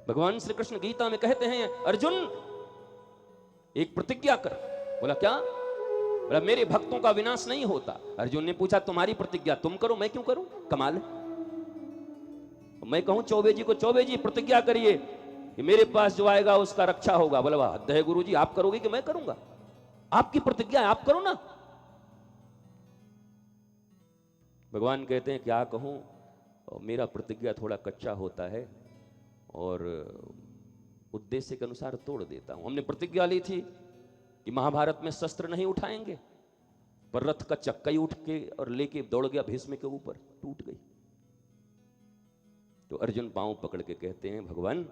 भगवान श्री कृष्ण गीता में कहते हैं, अर्जुन एक प्रतिज्ञा कर। बोला क्या? बोला मेरे भक्तों का विनाश नहीं होता। अर्जुन ने पूछा तुम्हारी प्रतिज्ञा तुम करो, मैं क्यों करूं? कमाल है। मैं कहूं चौबे जी को, चौबे जी प्रतिज्ञा करिए कि मेरे पास जो आएगा उसका रक्षा होगा। बोला वाह हद है गुरु जी, आप करोगे कि मैं करूंगा? आपकी प्रतिज्ञा है, आप करो ना। भगवान कहते हैं क्या कहूं, मेरा प्रतिज्ञा थोड़ा कच्चा होता है और उद्देश्य के अनुसार तोड़ देता हूं। हमने प्रतिज्ञा ली थी कि महाभारत में शस्त्र नहीं उठाएंगे, पर रथ का चक्का ही उठ के और लेके दौड़ गया भीष्म के ऊपर, टूट गई। तो अर्जुन पांव पकड़ के कहते हैं भगवान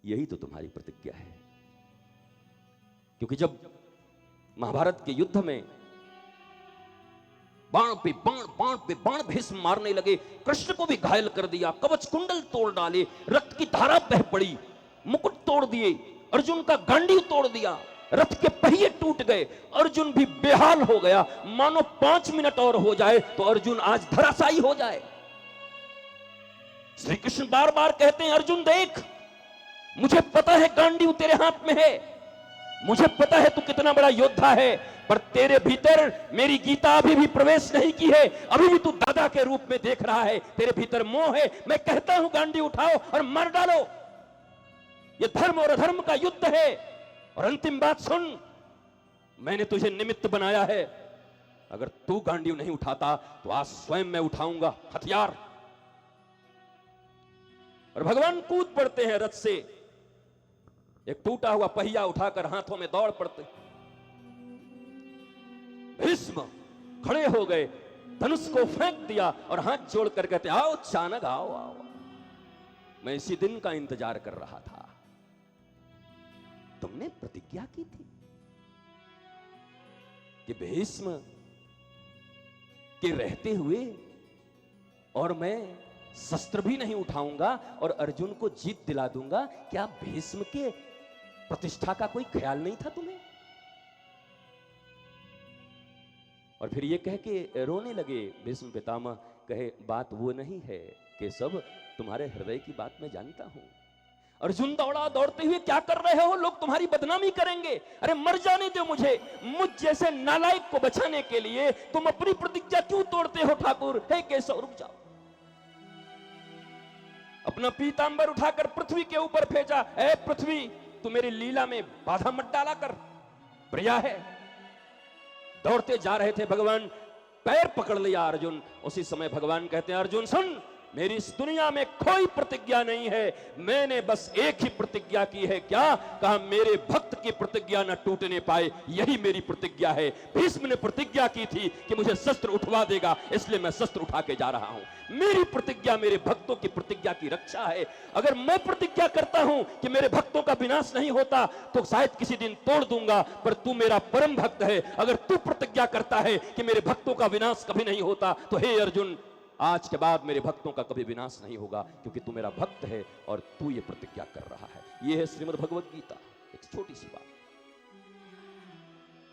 यही तो तुम्हारी प्रतिज्ञा है। क्योंकि जब महाभारत के युद्ध में बाण पे बाण, बाण पे बाण भीष्म मारने लगे, कृष्ण को भी घायल कर दिया, कवच कुंडल तोड़ डाले, रक्त की धारा बह पड़ी, मुकुट तोड़ दिए, अर्जुन का गांडीव तोड़ दिया, रथ के पहिए टूट गए, अर्जुन भी बेहाल हो गया, मानो 5 मिनट और हो जाए तो अर्जुन आज धराशायी हो जाए। श्री कृष्ण बार बार कहते हैं अर्जुन देख, मुझे पता है गांडीव तेरे हाथ में है, मुझे पता है तू कितना बड़ा योद्धा है, पर तेरे भीतर मेरी गीता अभी भी प्रवेश नहीं की है, अभी भी तू दादा के रूप में देख रहा है, तेरे भीतर मोह है। मैं कहता हूं गांडीव उठाओ और मार डालो, यह धर्म और अधर्म का युद्ध है। और अंतिम बात सुन, मैंने तुझे निमित्त बनाया है, अगर तू गांडीव नहीं उठाता तो आज स्वयं मैं उठाऊंगा हथियार। और भगवान कूद पड़ते हैं रथ से, एक टूटा हुआ पहिया उठाकर हाथों में दौड़ पड़ते। भीष्म खड़े हो गए, धनुष को फेंक दिया और हाथ जोड़कर कहते आओ चाणक आओ आओ, मैं इसी दिन का इंतजार कर रहा था। तुमने प्रतिज्ञा की थी कि भीष्म के रहते हुए और मैं शस्त्र भी नहीं उठाऊंगा और अर्जुन को जीत दिला दूंगा। क्या भीष्म के प्रतिष्ठा का कोई ख्याल नहीं था तुम्हें? और फिर ये कह के रोने लगे भीष्म पितामह, कहे बात वो नहीं है कि सब तुम्हारे हृदय की बात मैं जानता हूं। अर्जुन दौड़ा, दौड़ते हुए क्या कर रहे हो, लोग तुम्हारी बदनामी करेंगे, अरे मर जाने दो मुझे, मुझ जैसे नालायक को बचाने के लिए तुम अपनी प्रतिज्ञा क्यों तोड़ते हो ठाकुर? हे केशव रुक जाओ। अपना पीतांबर उठाकर पृथ्वी के ऊपर फेंचा, ऐ पृथ्वी तू मेरी लीला में बाधा मत डाला कर, प्रिया है। दौड़ते जा रहे थे भगवान, पैर पकड़ लिया अर्जुन। उसी समय भगवान कहते हैं अर्जुन सुन, मेरी इस दुनिया में कोई प्रतिज्ञा नहीं है, मैंने बस एक ही प्रतिज्ञा की है। क्या कहा? मेरे भक्त की प्रतिज्ञा न टूटने पाए, यही मेरी प्रतिज्ञा है। भीष्म ने प्रतिज्ञा की थी कि मुझे शस्त्र उठवा देगा, इसलिए मैं शस्त्र उठा के जा रहा हूं। मेरी प्रतिज्ञा मेरे भक्तों की प्रतिज्ञा की रक्षा है। अगर मैं प्रतिज्ञा करता हूं कि मेरे भक्तों का विनाश नहीं होता तो शायद किसी दिन तोड़ दूंगा, पर तू मेरा परम भक्त है। अगर तू प्रतिज्ञा करता है कि मेरे भक्तों का विनाश कभी नहीं होता तो हे अर्जुन, आज के बाद मेरे भक्तों का कभी विनाश नहीं होगा, क्योंकि तू मेरा भक्त है और तू ये प्रतिज्ञा कर रहा है। यह है श्रीमद् भगवद गीता, एक छोटी सी बात।